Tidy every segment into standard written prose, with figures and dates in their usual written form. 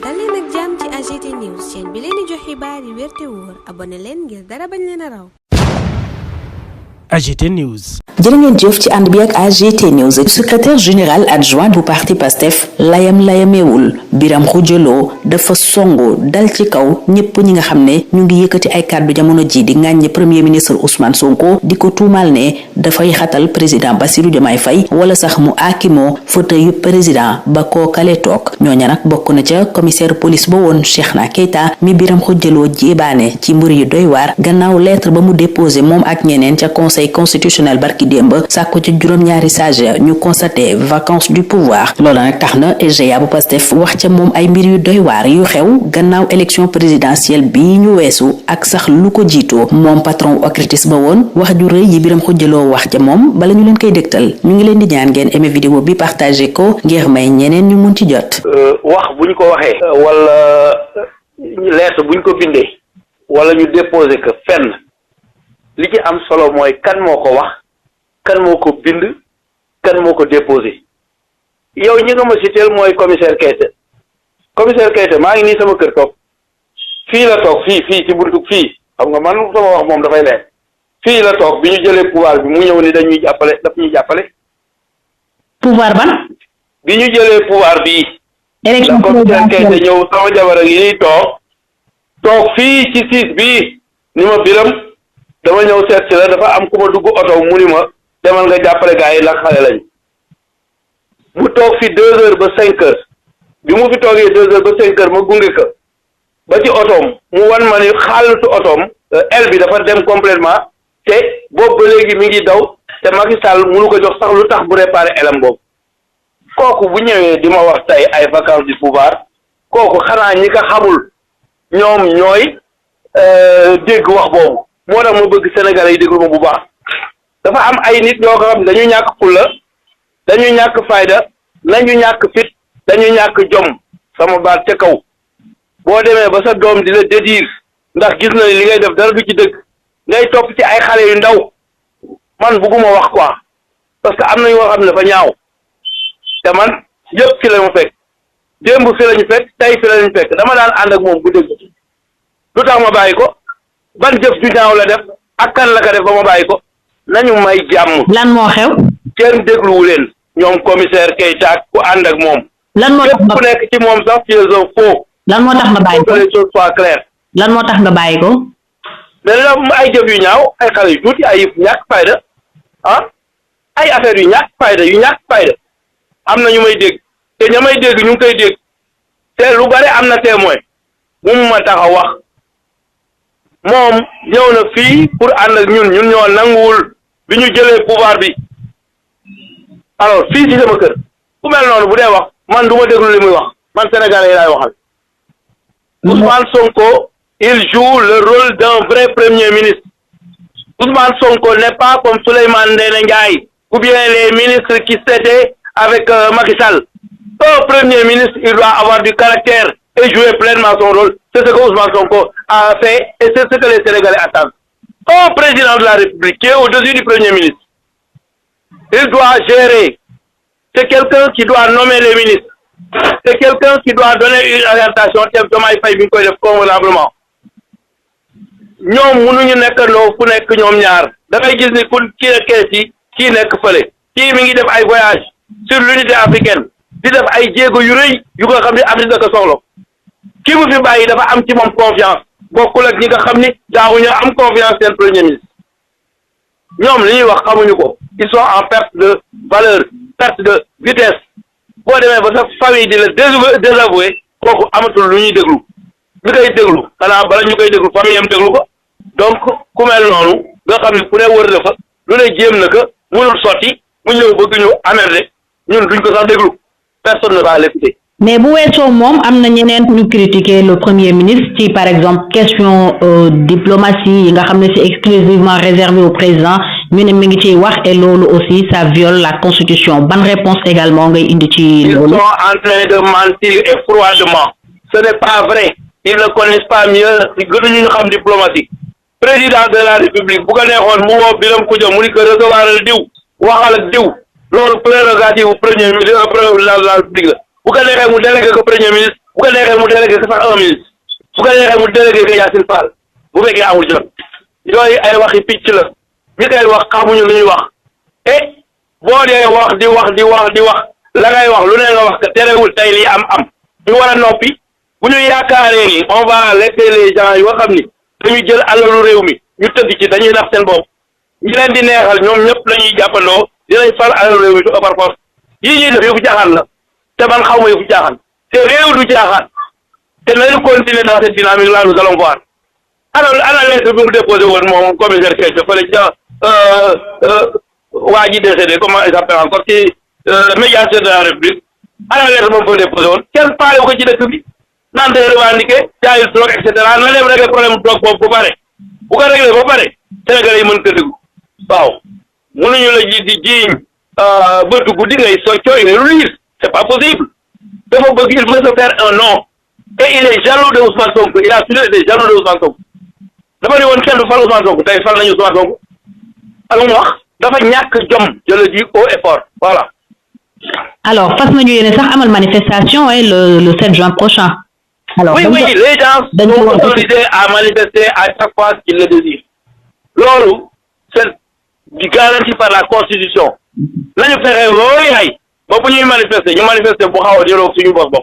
dal leen ak jàmm ci AGT News chaîne bi leen di jox xibaar yi wér te wóor abonné leen ngir dara bañ leen a raw. AGT News. jërë ngeen jëf ci ànd bi ak AGT News. secrétaire général adjoint bu parti PASTEF layameewul Biram Khoudia Lo dafa songo dal ci kaw ñëpp ñi nga xam ne ñu ngi yëkkati ay kàddu jamono ji di ŋàññi premier ministre Ousmane Sonko di ko tuumal ne dafay xatal président Bassirou Diomaye Faye wala sax mu aakimoo fauteuil yu président ba koo kale toog ñooña nag bokk na ca commissaire police ba woon Cheikhna Keita mi Biram Khoudia Lo jéebaane ci mbir yu doy waar gannaaw lettre ba mu déposé moom ak ñeneen ca conseil constitutionnel barki démb sàkku ci juróom-ñaari sage ñu constaté vacance du pouvoir loola nag tax na SGA bu Pastef wax ca moom ay mbir yu doy waar yu xew gannaaw élection présidentielle bi ñu weesu ak sax lu ko jiitoo moom patron OCRTIS ba woon wax ju rëy yi Biram Khoudia Lo wax ca moom bala ñu leen koy dégtal ñu ngi leen di ñaan ngeen aimé vidéo bi partagé ko ngir may ñeneen ñu mun ci jot. wax buñ ko waxee wala lettre buñ ko bindee wala ñu déposé que fenn li ci am solo mooy kan moo ko wax kan moo ko bind kan moo ko déposé yow ñi nga ma citeel mooy commissaire Keita maa ngi nii sama kër toog fii la toog fii ci buntu fii xam nga man sama wax moom dafay leer fii la toog bi ñu jëlee pouvoir bi mu ñëw ni dañuy jàppale daf ñuy jàppale. pouvoir ban. bi ñu jëlee pouvoir bii. élection commissaire Keita ñëw sama jabar yi nii toog fii ci siis bii ni ma Biram dama ñëw seet si la dafa am ku ma dugg oto mu ni ma demal nga jàppale gaa yi ndax xale lañu mu toog fi 2 heures ba 5 heures bi mu fi toogee 2 heures ba 5 heures ma gunge ko ba ci otoom mu wan ma ni xaalisu otoom aile bi dafa dem complètement te boobu ba léegi mi ngi daw te Macky Sall mënu ko jox sax lu tax bu réparé ailam boobu kooku bu ñëwee di ma wax tey ay vacances du pouvoir kooku xanaa ñi ko xamul ñoom ñooy dégg wax boobu. moo tax ma bëgg Sénégalais yi déglu ma bu baax dafa am ay nit ñoo ko xam dañu ñàkk fulla dañu ñàkk fayda nañu ñàkk fit dañu ñàkk jom sama baat ca kaw boo demee ba sa doom di la dédire ndax gis na li ngay def dara du ci dëgg ngay topp ci ay xale yu ndaw man bugguma wax quoi parce que am na ñoo xam ne dafa ñaaw te man yëpp fi la mu fekk démb fi lañu fekk tey fi lañu fekk dama daan ànd ak moom bu dëgg lu tax ma bàyyi ko ban jëf ju ñaaw la def ak kan la ko def ba ma bàyyi ko nañu may jàmm. lan moo xew. kenn dégluwu leen ñoom commissaire Keita ku ànd ak moom. lan moo tax ku nekk ci moom sax c'est un faux. lan moo tax nga bàyyi ko les choses soient claires. lan moo tax nga bàyyi ko. mais ay jëf yu ñaaw ay xale yu tuuti ay ñàkk fayda ay affaires yu ñàkk fayda am na ñu may dégg te ña may dégg ñu ngi koy dégg te lu bari am na témoin mu ma tax a wax. moom ñëw na fii pour ànd ak ñun ñoo nanguwul bi ñu jëlee pouvoir bi alors fii ci sama kër ku mel noonu bu dee wax man du ma déglu li muy wax man Sénégalais yi laay waxal. Ousmane Sonko il joue le rôle d'un vrai premier ministre. Ousmane Sonko n'est pas comme Souleymane Ndéné Ndiaye ou bien les ministres qui s'étaient avec Macky Sall. Un premier ministre il doit avoir du caractère et jouer pleinement son rôle. C'est ce que Ousmane Sonko a fait et c'est ce que les Sénégalais attendent. Un président de la République qui est au-dessus du Premier ministre, il doit gérer. C'est quelqu'un qui doit nommer les ministres. C'est quelqu'un qui doit donner une orientation tel que Diomaye Faye bi ñu koy def convenablement. ñoom mënuñu nekkandoo fu nekk ñoom ñaar da ngay gis ni ku kii nekkee ci kii nekk fële kii mi ngi def ay voyage sur l'unité africaine di def ay jéego yu rëy yu nga xam ne Afrique da ko soxla. ki mu fi bàyyi dafa am ci moom confiance bokkul ak ñi nga xam ni daawuñu am confiance seen premier ministre ñoom li ñuy wax xamuñu ko ils sont en perte de valeur perte de vitesse boo demee ba sa famille di la désavoué kooku amatul lu ñuy déglu ñu koy déglu xanaa bala ñu koy déglu famille am déglu ko donc ku mel noonu nga xam ne ku ne wër na fa lu ne jéem na ko mënul sotti mu ñëw bëgg ñu amerder ñun duñ ko sax déglu personne ne va l'écouter. mais bu weesoo moom am na ñeneen ñu critiquer le premier ministre ci par exemple question diplomatie yi nga xam ne c'est exclusivement réservé au président ñu ne mi ngi ciy wax et loolu aussi ça viole la constitution ban réponse également ngay indi ci loolu. Ils sont en train de mentir et froidement ce n'est pas vrai ils ne connaissent pas mieux gënuñu ñu xam diplomatie président de la république bu ko neexoon mu woo Biram Khoudia mu ni ko recevoir diw waxal ak diw loolu prérogative premier ministre de la république la bu ko neexee mu délégué ko premier ministre bu ko neexee mu délégué ko sax un ministre bu ko neexee mu délégué ko Yacine Fall bu fekkee amul jot yooyu ay waxi picc la ñi koy wax xamuñu lu ñuy wax et boo dee wax di wax la ngay wax lu ne nga wax que terewul tey lii am ñu war a noppi bu ñu yaakaaree ni on va laisser les gens yoo xam ni dañu jël alalu réew mi ñu tëgg ci dañuy nax seen bopp ñi leen di neexal ñoom ñëpp la ñuy jàppandoo dinañ fal alalu réew mi du par force yii ñuy def yëfu jaaxaan la te man xaw ma yëfu jaaxaan te réew du jaaxaan te nañu continuer dans cette dynamique là nous allons voir ana lettre bi mu déposé woon moom commissaire Keita fële ca waa ji décédé comment il s'appelle encore ci médiateur de la République ana lettre moom fa déposé woon kenn paale ko ci dëkk bi naan day revendiqué jaayul drogue et cetera na leen régler problème drogue boobu bu pare bu ko réglé ba pare Sénégalais yi mën ko déglu waaw mënuñu la ji di jiiñ bëtu guddi ngay soccooy ngay rulir c'est pas possible dafa bëgg il veut se faire un nom et il est jaloux de Ousmane Sonko il a toujours été jaloux de Ousmane Sonko dama ne woon kenn du fal Ousmane Sonko tey fal nañu Ousmane Sonko ak mu wax dafa ñàkk jom je le dis haut et fort voilà. Alors fas nañu yéene sax amal manifestation le 7 juin prochain. Alors oui les gens sont autorisés à manifester à chaque fois qu'ils le désirent loolu c'est garanti par la constitution nañu fexe loolu yaay ba bu ñuy manifester ñu manifester bu xaw a jëloog suñu bopp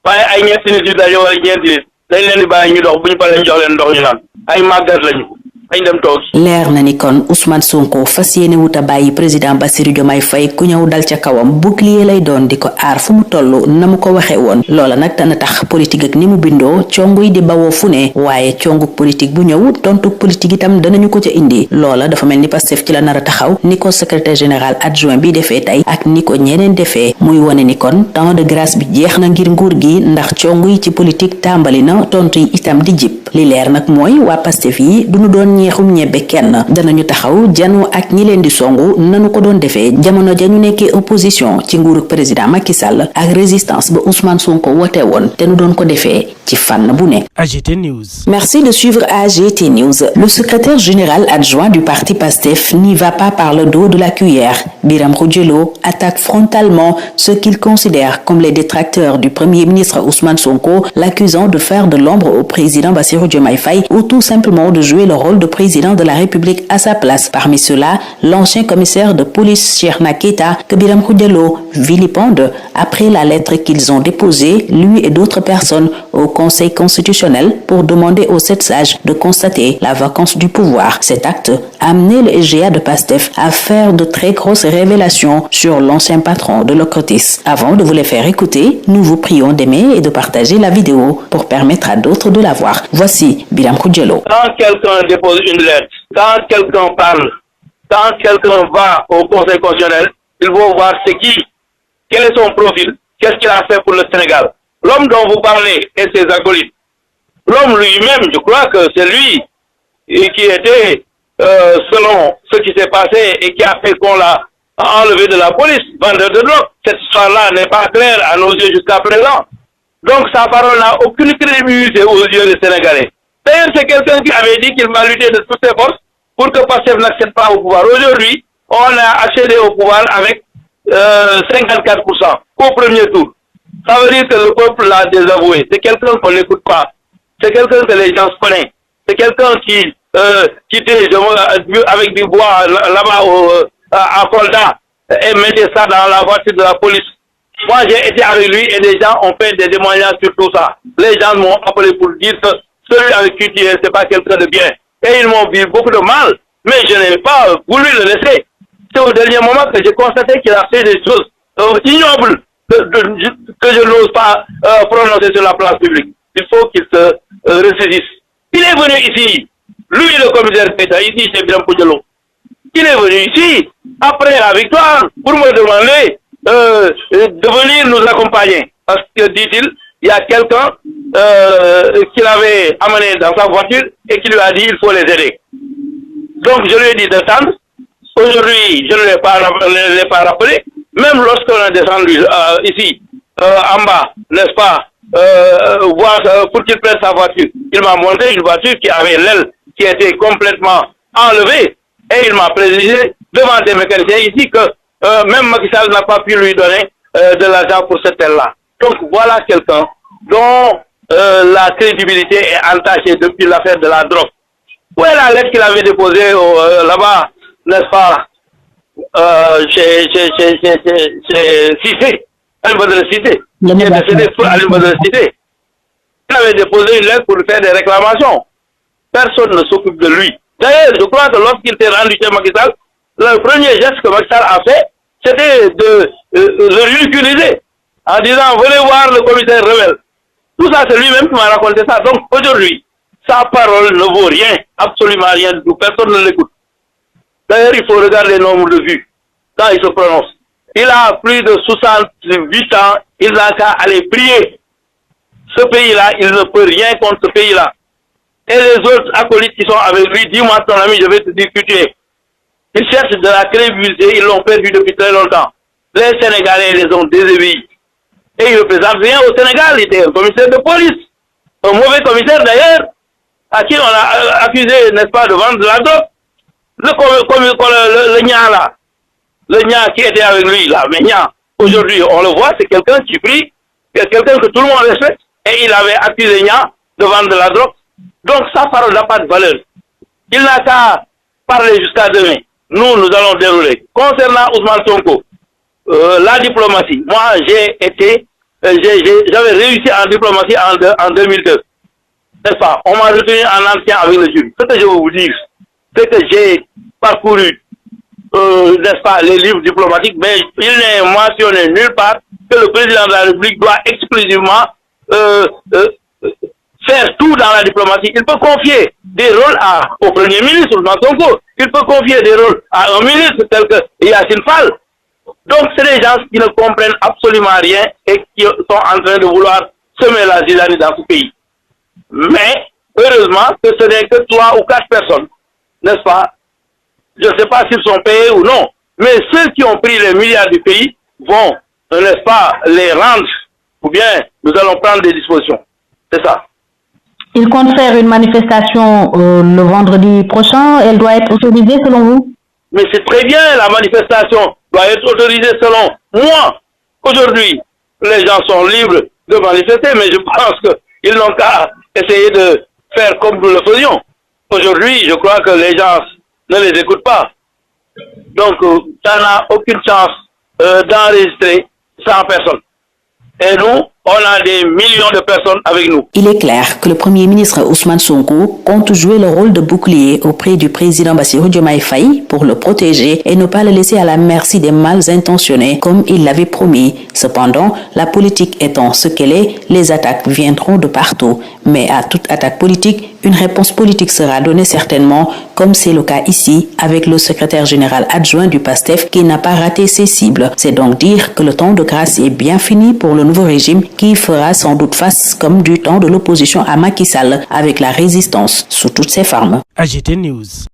waaye ay ñetti nit yu daje wala ñeenti nit dañ leen di bàyyi ñu dox bu ñu paree ñu jox leen ndox ñu naan ay màggat lañu dañ dem toog. leer na ni kon Ousmane Sonko fas yéene wut a bàyyi président Bassirou Diomaye Faye ku ñëw dal ca kawam bouclier lay doon di ko aar fu mu toll na mu ko waxee woon loola nag dana tax politique ak ni mu bindoo congu yi di bawoo fu ne waaye congu politique bu ñëw tontu politique itam danañu ko ca indi loola dafa mel ni Pastef ci la nar a taxaw ni ko secrétaire général adjoint bi defee tey ak ni ko ñeneen defee muy wane ni kon temps de grâce bi jeex na ngir nguur gi ndax congu yi ci politique tàmbali na tontu yi itam di jib li leer nag mooy waa Pastef yi duñu doon ñeexum ñebbe kenn danañu taxaw janu ak ñi leen di songu nanu ko doon defee jamono ja ñu nekkee opposition ci nguurug président Macky Sall ak résistance ba Ousmane Sonko wote woon te nu doon ko defee ci fànn bu ne. AGT News. Merci de suivre AGT News. Le secrétaire général adjoint du parti PASTEF n'y va pas par le dos de la cuillère. Biram Khoudia Lo attaque frontalement ceux qu'il considère comme les détracteurs du premier ministre Ousmane Sonko, l'accusant de faire de l'ombre au président Bassirou Diomaye Faye ou tout simplement de jouer le rôle de président de la République à sa place. Parmi ceux-là, l'ancien commissaire de police Cheikhna Keita que Biram Khoudia Lo vilipende après la lettre qu'ils ont déposée, lui et d'autres personnes, au Conseil constitutionnel pour demander aux 7 sages de constater la vacance du pouvoir. Cet acte a amené le SGA de PASTEF à faire de très grosses révélations sur l'ancien patron de l'OCRTIS. Avant de vous les faire écouter, nous vous prions d'aimer et de partager la vidéo pour permettre à d'autres de la voir. Voici Biram Khoudia Lo. Quand quelqu'un dépose une lettre, quand quelqu'un parle, quand quelqu'un va au Conseil constitutionnel, il faut voir c'est qui, quel est son profil, qu'est-ce qu'il a fait pour le Sénégal. L'homme dont vous parlez et ses acolytes, l'homme lui-même, je crois que c'est lui qui était, selon ce qui s'est passé et qui a fait qu'on l'a enlevé de la police, vendeur de drogue. Cette histoire-là n'est pas claire à nos yeux jusqu'à présent. Donc sa parole n'a aucune crédibilité aux yeux des Sénégalais. D'ailleurs, c'est quelqu'un qui avait dit qu'il va lutter de toutes ses forces pour que Pastef n'accède pas au pouvoir. Aujourd'hui, on a accédé au pouvoir avec 54% au premier tour. Ça veut dire que le peuple l'a désavoué. C'est quelqu'un qu'on n'écoute pas. C'est quelqu'un que les gens connaissent. C'est quelqu'un qui était avec du bois là-bas à Kolda et mettait ça dans la voiture de la police. Moi, j'ai été avec lui et les gens ont fait des témoignages sur tout ça. Les gens m'ont appelé pour dire que celui avec qui tu es, c'est pas quelqu'un de bien. Et ils m'ont dit beaucoup de mal, mais je n'ai pas voulu le laisser. C'est au dernier moment que j'ai constaté qu'il a fait des choses ignobles que je n'ose pas prononcer sur la place publique. Il faut qu'il se ressaisisse. Il est venu ici, lui le commissaire Keita, ici chez Biram Khoudia Lo. Il est venu ici, après la victoire, pour me demander de venir nous accompagner. Parce que, dit-il, il y a quelqu'un qu'il avait amené dans sa voiture et qui lui a dit il faut les aider. Donc je lui ai dit d'attendre. Aujourd'hui, je ne l'ai pas rappelé. Même lorsqu'on est descendu ici, en bas, n'est-ce pas, voir pour qu'il prenne sa voiture, il m'a montré une voiture qui avait l'aile qui était complètement enlevée et il m'a précisé devant des mécaniciens ici que même Macky Sall n'a pas pu lui donner de l'argent pour cette aile-là. Donc voilà quelqu'un dont la crédibilité est entachée depuis l'affaire de la drogue. Où est la lettre qu'il avait déposée là-bas, n'est-ce pas, chez Cissé, Alioune Badara Cissé, qui est décédé pour Alioune Badara Cissé. Il avait déposé une lettre pour faire des réclamations. Personne ne s'occupe de lui. D'ailleurs, je crois que lorsqu'il s'est rendu chez Macky Sall, le premier geste que Macky Sall a fait, c'était de le ridiculiser en disant venez voir le commissaire rebelle. Tout ça, c'est lui-même qui m'a raconté ça. Donc aujourd'hui, sa parole ne vaut rien, absolument rien du tout. Personne ne l'écoute. D'ailleurs, il faut regarder le nombre de vues quand il se prononce. Il a plus de 68 ans, il n'a qu'à aller prier. Ce pays-là, il ne peut rien contre ce pays-là. Et les autres acolytes qui sont avec lui, dis-moi ton ami, je vais te dire que tu es. Ils cherchent de la crédibilité, ils l'ont perdu depuis très longtemps. Les Sénégalais les ont désobéis. Et il ne représente rien au Sénégal, il était un commissaire de police. Un mauvais commissaire d'ailleurs, à qui on a accusé, n'est-ce pas, de vendre de la drogue. Le Nia là, le Nia qui était avec lui là, mais Nia, aujourd'hui on le voit, c'est quelqu'un qui prie, c'est quelqu'un que tout le monde respecte, et il avait accusé Nia de vendre de la drogue. Donc sa parole n'a pas de valeur. Il n'a qu'à parler jusqu'à demain. Nous allons dérouler. Concernant Ousmane Sonko, la diplomatie, moi j'avais réussi en diplomatie en 2002. N'est-ce pas? On m'a retenu en entretien avec le jury. Ce que je veux vous dire, c'est que j'ai parcouru, n'est-ce pas, les livres diplomatiques, mais il n'est mentionné nulle part que le président de la République doit exclusivement faire tout dans la diplomatie. Il peut confier des rôles au Premier ministre, Ousmane Sonko. Il peut confier des rôles à un ministre tel que Yassine Fall. Donc, c'est des gens qui ne comprennent absolument rien et qui sont en train de vouloir semer la zizanie dans ce pays. Mais, heureusement, que ce n'est que 3 ou 4 personnes, n'est-ce pas? Je ne sais pas s'ils sont payés ou non, mais ceux qui ont pris les milliards du pays vont, n'est-ce pas, les rendre, ou bien nous allons prendre des dispositions. C'est ça. Il compte faire une manifestation le vendredi prochain. Elle doit être autorisée selon vous? Mais c'est très bien, la manifestation doit être autorisée selon moi. Aujourd'hui, les gens sont libres de manifester, mais je pense qu'ils n'ont qu'à essayer de faire comme nous le faisions. Aujourd'hui, je crois que les gens ne les écoutent pas. Donc, ça n'a aucune chance d'enregistrer 100 personnes. Et nous, on a des millions de personnes avec nous. Il est clair que le Premier ministre Ousmane Sonko compte jouer le rôle de bouclier auprès du président Bassirou Diomaye Faye pour le protéger et ne pas le laisser à la merci des mal intentionnés comme il l'avait promis. Cependant, la politique étant ce qu'elle est, les attaques viendront de partout. Mais à toute attaque politique, une réponse politique sera donnée certainement, comme c'est le cas ici avec le secrétaire général adjoint du PASTEF qui n'a pas raté ses cibles. C'est donc dire que le temps de grâce est bien fini pour le nouveau régime qui fera sans doute face comme du temps de l'opposition à Macky Sall avec la résistance sous toutes ses formes. AGT News.